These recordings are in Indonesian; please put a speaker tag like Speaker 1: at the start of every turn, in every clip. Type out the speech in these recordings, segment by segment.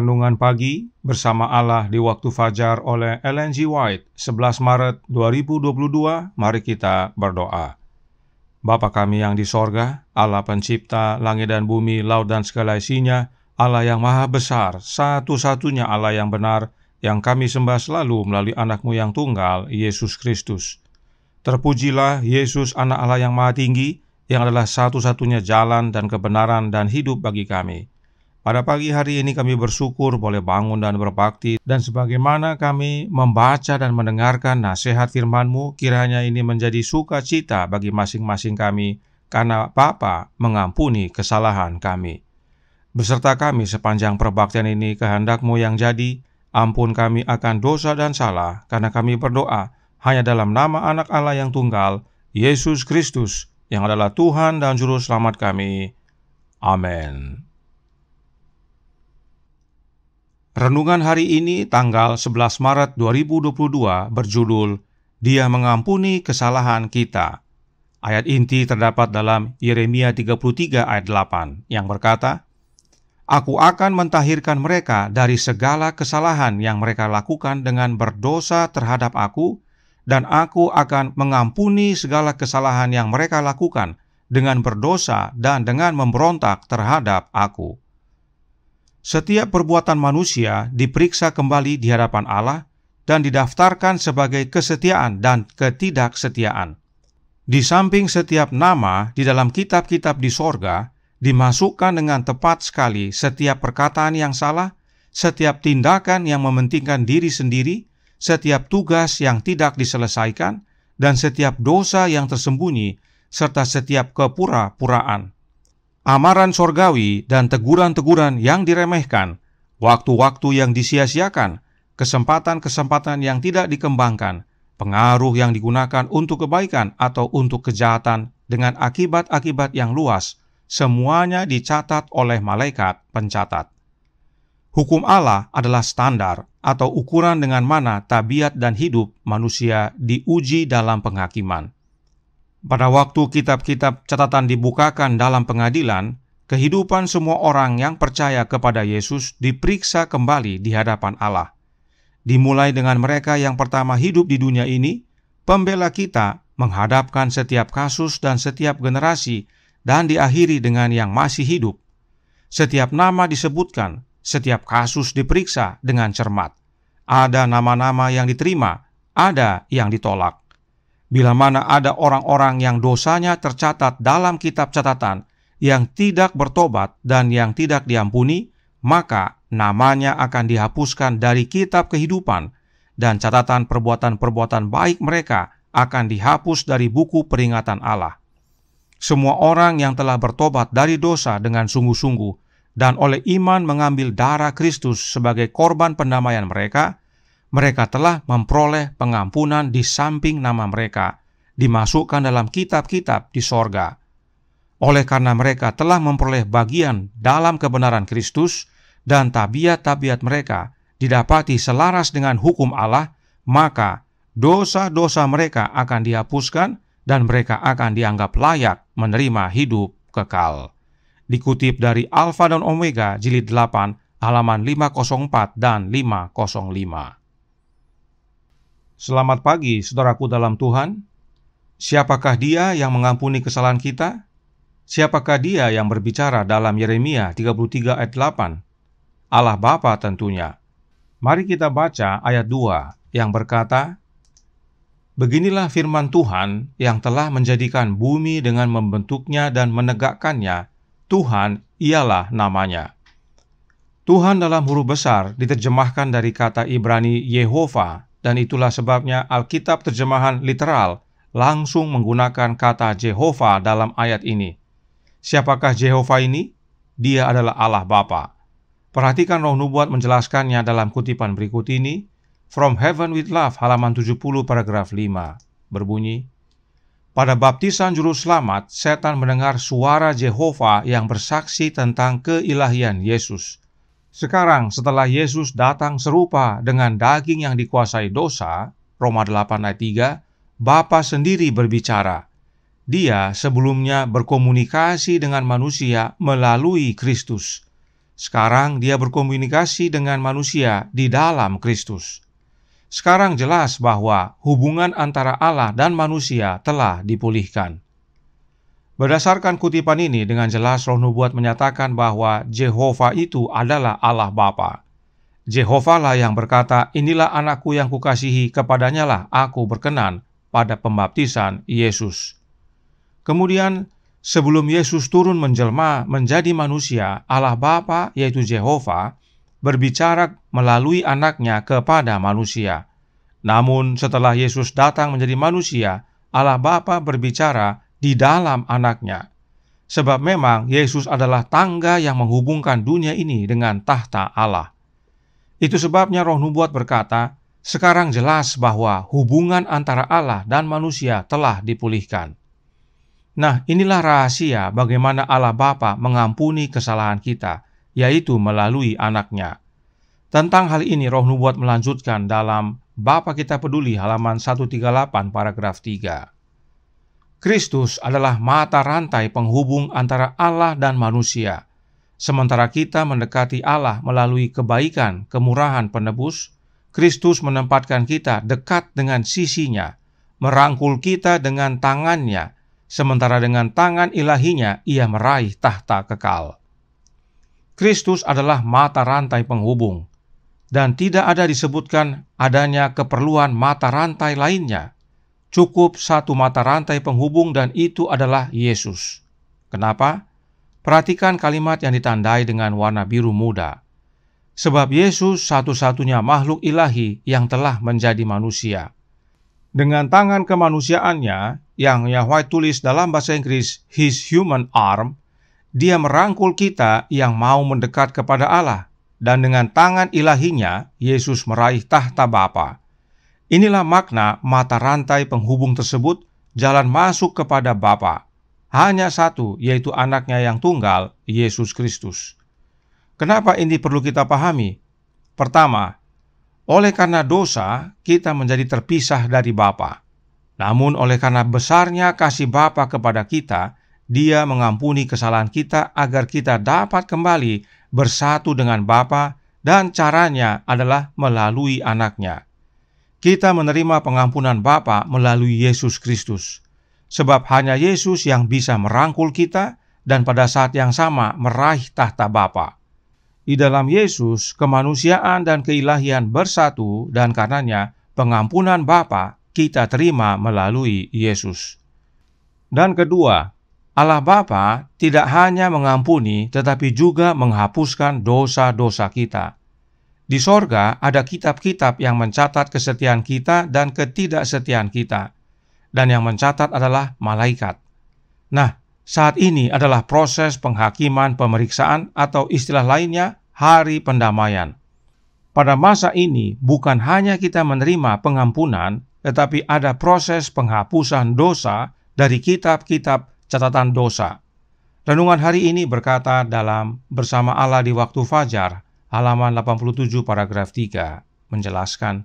Speaker 1: Renungan Pagi bersama Allah di Waktu Fajar oleh Ellen G. White, 11 Maret 2022. Mari kita berdoa. Bapa kami yang di sorga, Allah pencipta langit dan bumi, laut dan segala isinya, Allah yang maha besar, satu-satunya Allah yang benar, yang kami sembah selalu melalui anak-Mu yang tunggal, Yesus Kristus. Terpujilah Yesus, anak Allah yang maha tinggi, yang adalah satu-satunya jalan dan kebenaran dan hidup bagi kami. Pada pagi hari ini kami bersyukur boleh bangun dan berbakti, dan sebagaimana kami membaca dan mendengarkan nasihat firman-Mu, kiranya ini menjadi sukacita bagi masing-masing kami, karena Bapa mengampuni kesalahan kami. Beserta kami sepanjang perbaktian ini, kehendak-Mu yang jadi, ampun kami akan dosa dan salah, karena kami berdoa hanya dalam nama anak Allah yang tunggal, Yesus Kristus, yang adalah Tuhan dan Juru Selamat kami. Amin. Renungan hari ini tanggal 11 Maret 2022 berjudul Dia Mengampuni Kesalahan Kita. Ayat inti terdapat dalam Yeremia 33 ayat 8 yang berkata, Aku akan mentahirkan mereka dari segala kesalahan yang mereka lakukan dengan berdosa terhadap aku, dan aku akan mengampuni segala kesalahan yang mereka lakukan dengan berdosa dan dengan memberontak terhadap aku. Setiap perbuatan manusia diperiksa kembali di hadapan Allah dan didaftarkan sebagai kesetiaan dan ketidaksetiaan. Di samping setiap nama di dalam kitab-kitab di sorga, dimasukkan dengan tepat sekali setiap perkataan yang salah, setiap tindakan yang mementingkan diri sendiri, setiap tugas yang tidak diselesaikan, dan setiap dosa yang tersembunyi, serta setiap kepura-puraan. Amaran sorgawi dan teguran-teguran yang diremehkan, waktu-waktu yang disia-siakan, kesempatan-kesempatan yang tidak dikembangkan, pengaruh yang digunakan untuk kebaikan atau untuk kejahatan dengan akibat-akibat yang luas, semuanya dicatat oleh malaikat pencatat. Hukum Allah adalah standar atau ukuran dengan mana tabiat dan hidup manusia diuji dalam penghakiman. Pada waktu kitab-kitab catatan dibukakan dalam pengadilan, kehidupan semua orang yang percaya kepada Yesus diperiksa kembali di hadapan Allah. Dimulai dengan mereka yang pertama hidup di dunia ini, pembela kita menghadapkan setiap kasus dan setiap generasi, dan diakhiri dengan yang masih hidup. Setiap nama disebutkan, setiap kasus diperiksa dengan cermat. Ada nama-nama yang diterima, ada yang ditolak. Bila mana ada orang-orang yang dosanya tercatat dalam kitab catatan, yang tidak bertobat dan yang tidak diampuni, maka namanya akan dihapuskan dari kitab kehidupan, dan catatan perbuatan-perbuatan baik mereka akan dihapus dari buku peringatan Allah. Semua orang yang telah bertobat dari dosa dengan sungguh-sungguh, dan oleh iman mengambil darah Kristus sebagai korban pendamaian mereka telah memperoleh pengampunan di samping nama mereka, dimasukkan dalam kitab-kitab di sorga. Oleh karena mereka telah memperoleh bagian dalam kebenaran Kristus, dan tabiat-tabiat mereka didapati selaras dengan hukum Allah, maka dosa-dosa mereka akan dihapuskan, dan mereka akan dianggap layak menerima hidup kekal. Dikutip dari Alfa dan Omega, jilid 8, halaman 504 dan 505. Selamat pagi, saudaraku dalam Tuhan. Siapakah Dia yang mengampuni kesalahan kita? Siapakah Dia yang berbicara dalam Yeremia 33 ayat 8? Allah Bapa tentunya. Mari kita baca ayat 2 yang berkata, Beginilah firman Tuhan yang telah menjadikan bumi dengan membentuknya dan menegakkannya. Tuhan ialah namanya. Tuhan dalam huruf besar diterjemahkan dari kata Ibrani Yehovah, dan itulah sebabnya Alkitab terjemahan literal langsung menggunakan kata Jehovah dalam ayat ini. Siapakah Jehovah ini? Dia adalah Allah Bapa. Perhatikan Roh Nubuat menjelaskannya dalam kutipan berikut ini. From Heaven with Love, halaman 70 paragraf 5, berbunyi, Pada baptisan Juru Selamat, setan mendengar suara Jehovah yang bersaksi tentang keilahian Yesus. Sekarang setelah Yesus datang serupa dengan daging yang dikuasai dosa, Roma 8 ayat 3, Bapa sendiri berbicara. Dia sebelumnya berkomunikasi dengan manusia melalui Kristus. Sekarang dia berkomunikasi dengan manusia di dalam Kristus. Sekarang jelas bahwa hubungan antara Allah dan manusia telah dipulihkan. Berdasarkan kutipan ini, dengan jelas Roh Nubuat menyatakan bahwa Jehovah itu adalah Allah Bapa. Jehovah lah yang berkata, "Inilah anakku yang kukasihi, kepadanya lah aku berkenan," pada pembaptisan Yesus. Kemudian, sebelum Yesus turun menjelma menjadi manusia, Allah Bapa, yaitu Jehovah, berbicara melalui anaknya kepada manusia. Namun, setelah Yesus datang menjadi manusia, Allah Bapa berbicara di dalam anaknya. Sebab memang Yesus adalah tangga yang menghubungkan dunia ini dengan tahta Allah. Itu sebabnya Roh Nubuat berkata, sekarang jelas bahwa hubungan antara Allah dan manusia telah dipulihkan. Nah, inilah rahasia bagaimana Allah Bapa mengampuni kesalahan kita, yaitu melalui anaknya. Tentang hal ini Roh Nubuat melanjutkan dalam Bapa Kita Peduli halaman 138 paragraf 3. Kristus adalah mata rantai penghubung antara Allah dan manusia. Sementara kita mendekati Allah melalui kebaikan, kemurahan penebus, Kristus menempatkan kita dekat dengan sisinya, merangkul kita dengan tangannya, sementara dengan tangan ilahinya ia meraih tahta kekal. Kristus adalah mata rantai penghubung, dan tidak ada disebutkan adanya keperluan mata rantai lainnya. Cukup satu mata rantai penghubung dan itu adalah Yesus. Kenapa? Perhatikan kalimat yang ditandai dengan warna biru muda. Sebab Yesus satu-satunya makhluk ilahi yang telah menjadi manusia. Dengan tangan kemanusiaannya, yang Yahweh tulis dalam bahasa Inggris, His human arm, dia merangkul kita yang mau mendekat kepada Allah. Dan dengan tangan ilahinya, Yesus meraih tahta Bapa. Inilah makna mata rantai penghubung tersebut, jalan masuk kepada Bapa. Hanya satu, yaitu anaknya yang tunggal, Yesus Kristus. Kenapa ini perlu kita pahami? Pertama, oleh karena dosa, kita menjadi terpisah dari Bapa. Namun oleh karena besarnya kasih Bapa kepada kita, Dia mengampuni kesalahan kita agar kita dapat kembali bersatu dengan Bapa, dan caranya adalah melalui anaknya. Kita menerima pengampunan Bapa melalui Yesus Kristus. Sebab hanya Yesus yang bisa merangkul kita dan pada saat yang sama meraih tahta Bapa. Di dalam Yesus, kemanusiaan dan keilahian bersatu dan karenanya pengampunan Bapa kita terima melalui Yesus. Dan kedua, Allah Bapa tidak hanya mengampuni tetapi juga menghapuskan dosa-dosa kita. Di sorga ada kitab-kitab yang mencatat kesetiaan kita dan ketidaksetiaan kita. Dan yang mencatat adalah malaikat. Nah, saat ini adalah proses penghakiman pemeriksaan atau istilah lainnya hari pendamaian. Pada masa ini bukan hanya kita menerima pengampunan, tetapi ada proses penghapusan dosa dari kitab-kitab catatan dosa. Renungan hari ini berkata dalam Bersama Allah di Waktu Fajar, halaman 87 paragraf 3, menjelaskan,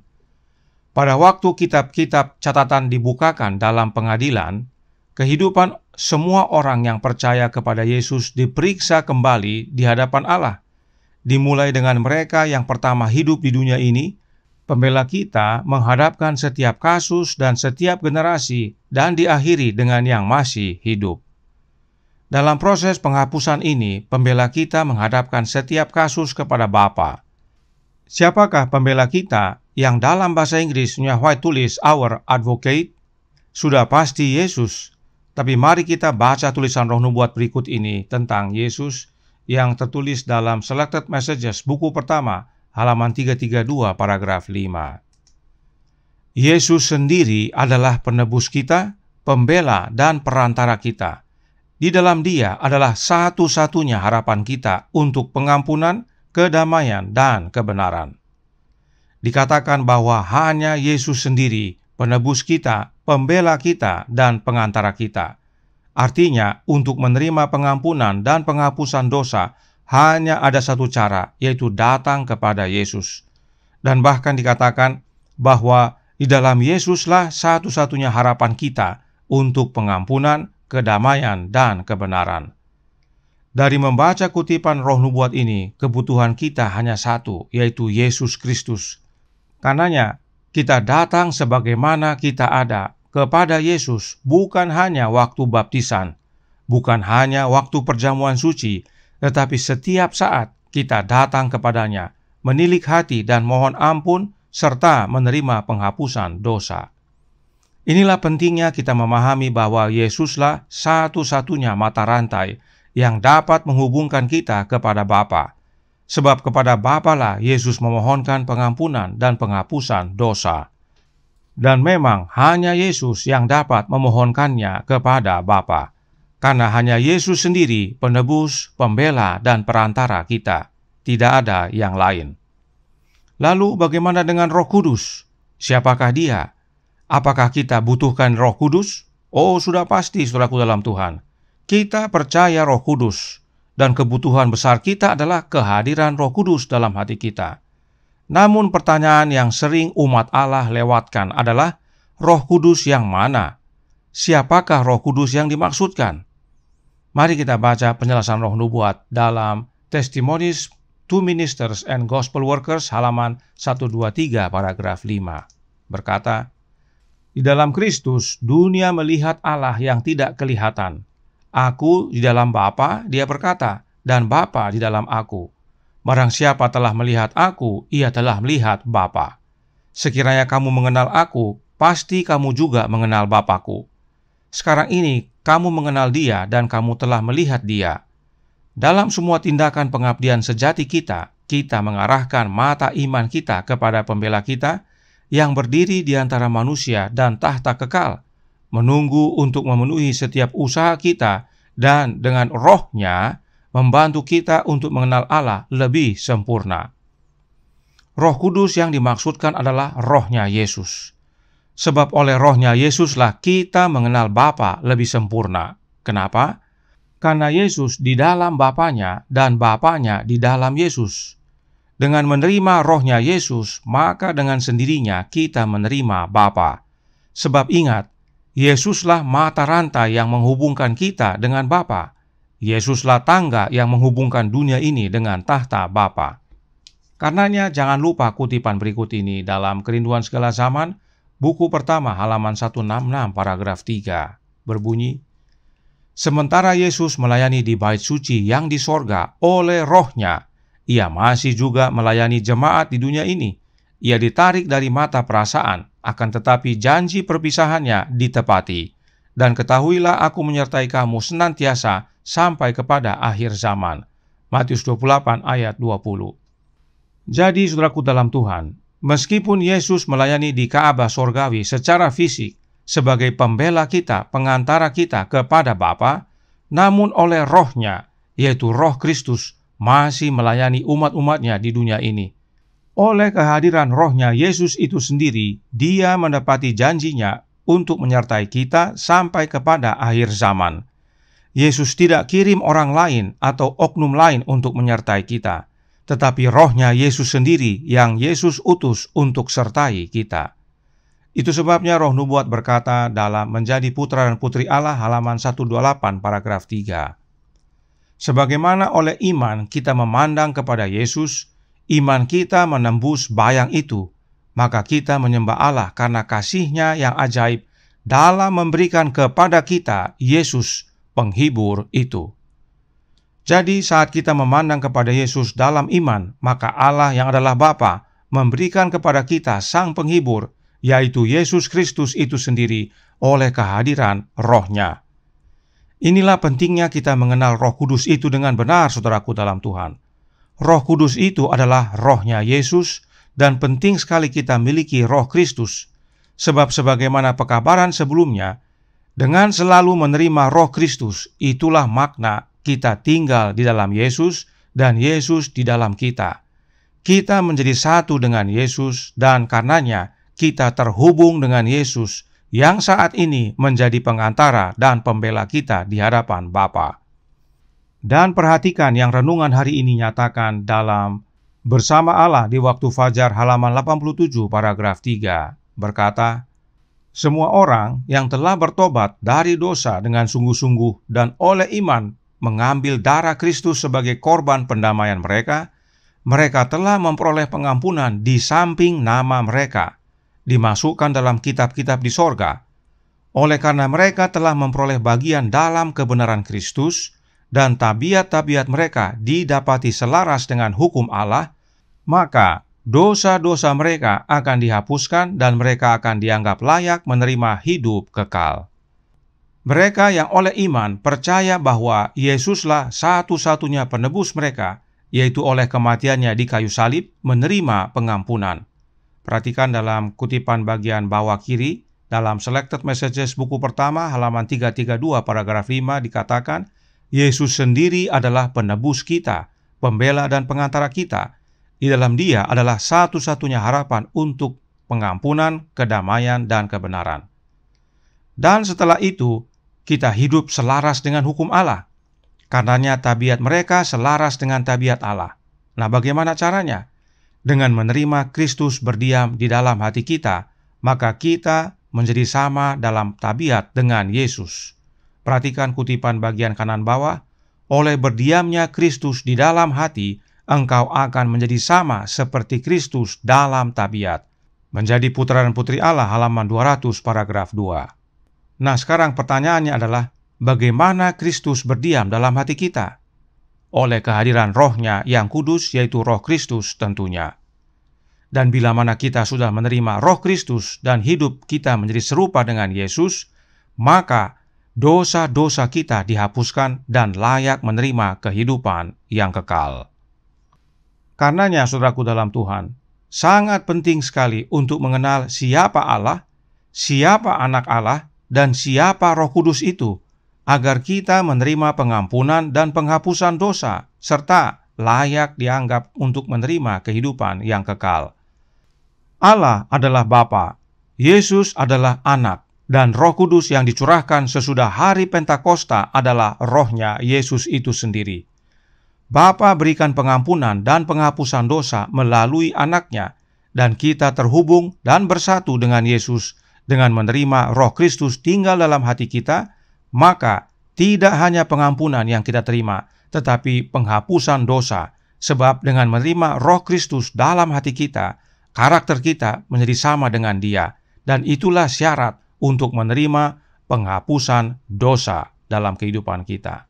Speaker 1: pada waktu kitab-kitab catatan dibukakan dalam pengadilan, kehidupan semua orang yang percaya kepada Yesus diperiksa kembali di hadapan Allah. Dimulai dengan mereka yang pertama hidup di dunia ini, pembela kita menghadapkan setiap kasus dan setiap generasi dan diakhiri dengan yang masih hidup. Dalam proses penghapusan ini, pembela kita menghadapkan setiap kasus kepada Bapa. Siapakah pembela kita yang dalam bahasa Inggris Yahweh tulis our advocate? Sudah pasti Yesus. Tapi mari kita baca tulisan Roh Nubuat berikut ini tentang Yesus yang tertulis dalam Selected Messages buku pertama, halaman 332 paragraf 5. Yesus sendiri adalah penebus kita, pembela dan perantara kita. Di dalam Dia adalah satu-satunya harapan kita untuk pengampunan, kedamaian, dan kebenaran. Dikatakan bahwa hanya Yesus sendiri, penebus kita, pembela kita, dan pengantara kita. Artinya, untuk menerima pengampunan dan penghapusan dosa, hanya ada satu cara, yaitu datang kepada Yesus. Dan bahkan dikatakan bahwa di dalam Yesuslah satu-satunya harapan kita untuk pengampunan, kedamaian, dan kebenaran. Dari membaca kutipan roh nubuat ini, kebutuhan kita hanya satu, yaitu Yesus Kristus. Karenanya, kita datang sebagaimana kita ada kepada Yesus, bukan hanya waktu baptisan, bukan hanya waktu perjamuan suci, tetapi setiap saat kita datang kepadanya, menilik hati dan mohon ampun, serta menerima penghapusan dosa. Inilah pentingnya kita memahami bahwa Yesuslah satu-satunya mata rantai yang dapat menghubungkan kita kepada Bapa. Sebab kepada Bapa lah Yesus memohonkan pengampunan dan penghapusan dosa. Dan memang hanya Yesus yang dapat memohonkannya kepada Bapa. Karena hanya Yesus sendiri penebus, pembela, dan perantara kita. Tidak ada yang lain. Lalu bagaimana dengan Roh Kudus? Siapakah Dia? Apakah kita butuhkan Roh Kudus? Oh, sudah pasti, saudaraku dalam Tuhan. Kita percaya Roh Kudus, dan kebutuhan besar kita adalah kehadiran Roh Kudus dalam hati kita. Namun pertanyaan yang sering umat Allah lewatkan adalah, Roh Kudus yang mana? Siapakah Roh Kudus yang dimaksudkan? Mari kita baca penjelasan roh nubuat dalam Testimonies to Ministers and Gospel Workers halaman 123 paragraf 5. Berkata, di dalam Kristus dunia melihat Allah yang tidak kelihatan. Aku di dalam Bapa, Dia berkata, dan Bapa di dalam aku. Barang siapa telah melihat aku, ia telah melihat Bapa. Sekiranya kamu mengenal aku, pasti kamu juga mengenal Bapa-Ku. Sekarang ini kamu mengenal Dia dan kamu telah melihat Dia. Dalam semua tindakan pengabdian sejati kita, kita mengarahkan mata iman kita kepada pembela kita yang berdiri di antara manusia dan tahta kekal, menunggu untuk memenuhi setiap usaha kita dan dengan Roh-Nya membantu kita untuk mengenal Allah lebih sempurna. Roh Kudus yang dimaksudkan adalah Roh-Nya Yesus. Sebab oleh Roh-Nya Yesuslah kita mengenal Bapa lebih sempurna. Kenapa? Karena Yesus di dalam Bapanya dan Bapanya di dalam Yesus. Dengan menerima Roh-Nya Yesus, maka dengan sendirinya kita menerima Bapa. Sebab ingat, Yesuslah mata rantai yang menghubungkan kita dengan Bapa. Yesuslah tangga yang menghubungkan dunia ini dengan tahta Bapa. Karenanya jangan lupa kutipan berikut ini dalam Kerinduan Segala Zaman, buku pertama halaman 166 paragraf 3. Berbunyi, sementara Yesus melayani di bait suci yang di sorga oleh Roh-Nya, Ia masih juga melayani jemaat di dunia ini. Ia ditarik dari mata perasaan, akan tetapi janji perpisahannya ditepati. Dan ketahuilah aku menyertai kamu senantiasa sampai kepada akhir zaman. Matius 28 ayat 20. Jadi saudaraku dalam Tuhan, meskipun Yesus melayani di Ka'bah sorgawi secara fisik sebagai pembela kita, pengantara kita kepada Bapa, namun oleh Roh-Nya, yaitu Roh Kristus, masih melayani umat-umatnya di dunia ini. Oleh kehadiran Roh-Nya Yesus itu sendiri, Dia mendapati janjinya untuk menyertai kita sampai kepada akhir zaman. Yesus tidak kirim orang lain atau oknum lain untuk menyertai kita, tetapi Roh-Nya Yesus sendiri yang Yesus utus untuk sertai kita. Itu sebabnya roh nubuat berkata dalam Menjadi Putra dan Putri Allah halaman 128 paragraf 3. Sebagaimana oleh iman kita memandang kepada Yesus, iman kita menembus bayang itu, maka kita menyembah Allah karena kasih-Nya yang ajaib dalam memberikan kepada kita Yesus, penghibur itu. Jadi saat kita memandang kepada Yesus dalam iman, maka Allah yang adalah Bapa memberikan kepada kita Sang Penghibur, yaitu Yesus Kristus itu sendiri oleh kehadiran Roh-Nya. Inilah pentingnya kita mengenal Roh Kudus itu dengan benar, saudaraku dalam Tuhan. Roh Kudus itu adalah Roh-Nya Yesus, dan penting sekali kita miliki Roh Kristus. Sebab sebagaimana pekabaran sebelumnya, dengan selalu menerima Roh Kristus, itulah makna kita tinggal di dalam Yesus dan Yesus di dalam kita. Kita menjadi satu dengan Yesus, dan karenanya kita terhubung dengan Yesus yang saat ini menjadi pengantara dan pembela kita di hadapan Bapa. Dan perhatikan yang renungan hari ini nyatakan dalam Bersama Allah di Waktu Fajar halaman 87 paragraf 3 berkata, semua orang yang telah bertobat dari dosa dengan sungguh-sungguh dan oleh iman mengambil darah Kristus sebagai korban pendamaian mereka, mereka telah memperoleh pengampunan di samping nama mereka dimasukkan dalam kitab-kitab di sorga. Oleh karena mereka telah memperoleh bagian dalam kebenaran Kristus, dan tabiat-tabiat mereka didapati selaras dengan hukum Allah, maka dosa-dosa mereka akan dihapuskan dan mereka akan dianggap layak menerima hidup kekal. Mereka yang oleh iman percaya bahwa Yesuslah satu-satunya penebus mereka, yaitu oleh kematiannya di kayu salib, menerima pengampunan. Perhatikan dalam kutipan bagian bawah kiri, dalam Selected Messages buku pertama halaman 332 paragraf 5 dikatakan, Yesus sendiri adalah penebus kita, pembela dan pengantara kita. Di dalam Dia adalah satu-satunya harapan untuk pengampunan, kedamaian, dan kebenaran. Dan setelah itu, kita hidup selaras dengan hukum Allah. Karenanya tabiat mereka selaras dengan tabiat Allah. Nah, bagaimana caranya? Dengan menerima Kristus berdiam di dalam hati kita, maka kita menjadi sama dalam tabiat dengan Yesus. Perhatikan kutipan bagian kanan bawah, oleh berdiamnya Kristus di dalam hati, engkau akan menjadi sama seperti Kristus dalam tabiat. Menjadi putra dan putri Allah, halaman 200 paragraf 2. Nah, sekarang pertanyaannya adalah, bagaimana Kristus berdiam dalam hati kita? Oleh kehadiran Roh-Nya yang kudus, yaitu Roh Kristus tentunya. Dan bila mana kita sudah menerima Roh Kristus dan hidup kita menjadi serupa dengan Yesus, maka dosa-dosa kita dihapuskan dan layak menerima kehidupan yang kekal. Karenanya, saudaraku dalam Tuhan, sangat penting sekali untuk mengenal siapa Allah, siapa anak Allah, dan siapa Roh Kudus itu, agar kita menerima pengampunan dan penghapusan dosa, serta layak dianggap untuk menerima kehidupan yang kekal. Allah adalah Bapa, Yesus adalah Anak, dan Roh Kudus yang dicurahkan sesudah hari Pentakosta adalah Roh-Nya Yesus itu sendiri. Bapa berikan pengampunan dan penghapusan dosa melalui Anak-Nya, dan kita terhubung dan bersatu dengan Yesus dengan menerima Roh Kristus tinggal dalam hati kita. Maka tidak hanya pengampunan yang kita terima, tetapi penghapusan dosa. Sebab dengan menerima Roh Kristus dalam hati kita, karakter kita menjadi sama dengan Dia. Dan itulah syarat untuk menerima penghapusan dosa dalam kehidupan kita.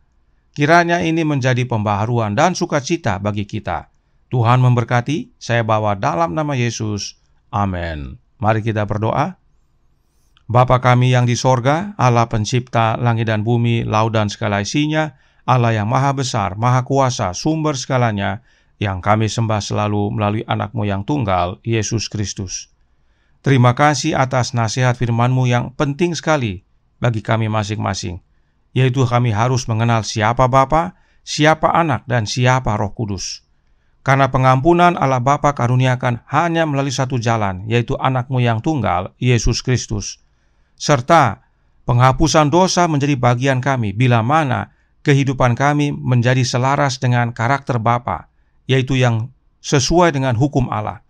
Speaker 1: Kiranya ini menjadi pembaharuan dan sukacita bagi kita. Tuhan memberkati, saya bawa dalam nama Yesus. Amin. Mari kita berdoa. Bapa kami yang di sorga, Allah pencipta langit dan bumi, laut dan segala isinya, Allah yang maha besar, maha kuasa, sumber segalanya, yang kami sembah selalu melalui anak-Mu yang tunggal, Yesus Kristus. Terima kasih atas nasihat firman-Mu yang penting sekali bagi kami masing-masing, yaitu kami harus mengenal siapa Bapa, siapa Anak, dan siapa Roh Kudus. Karena pengampunan Allah Bapa karuniakan hanya melalui satu jalan, yaitu anak-Mu yang tunggal, Yesus Kristus. Serta penghapusan dosa menjadi bagian kami bila mana kehidupan kami menjadi selaras dengan karakter Bapa, yaitu yang sesuai dengan hukum Allah.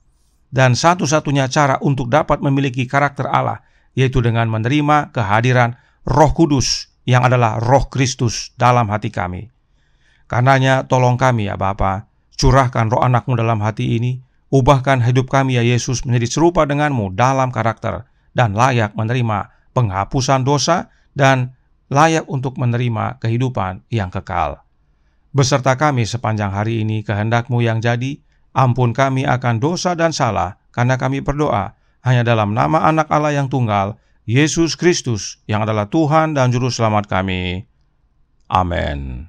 Speaker 1: Dan satu-satunya cara untuk dapat memiliki karakter Allah, yaitu dengan menerima kehadiran Roh Kudus yang adalah Roh Kristus dalam hati kami. Karenanya tolong kami ya Bapa, curahkan Roh Anak-Mu dalam hati ini, ubahkan hidup kami ya Yesus menjadi serupa dengan-Mu dalam karakter, dan layak menerima penghapusan dosa, dan layak untuk menerima kehidupan yang kekal. Beserta kami sepanjang hari ini, kehendak-Mu yang jadi, ampun kami akan dosa dan salah, karena kami berdoa hanya dalam nama Anak Allah yang tunggal, Yesus Kristus, yang adalah Tuhan dan Juru Selamat kami. Amin.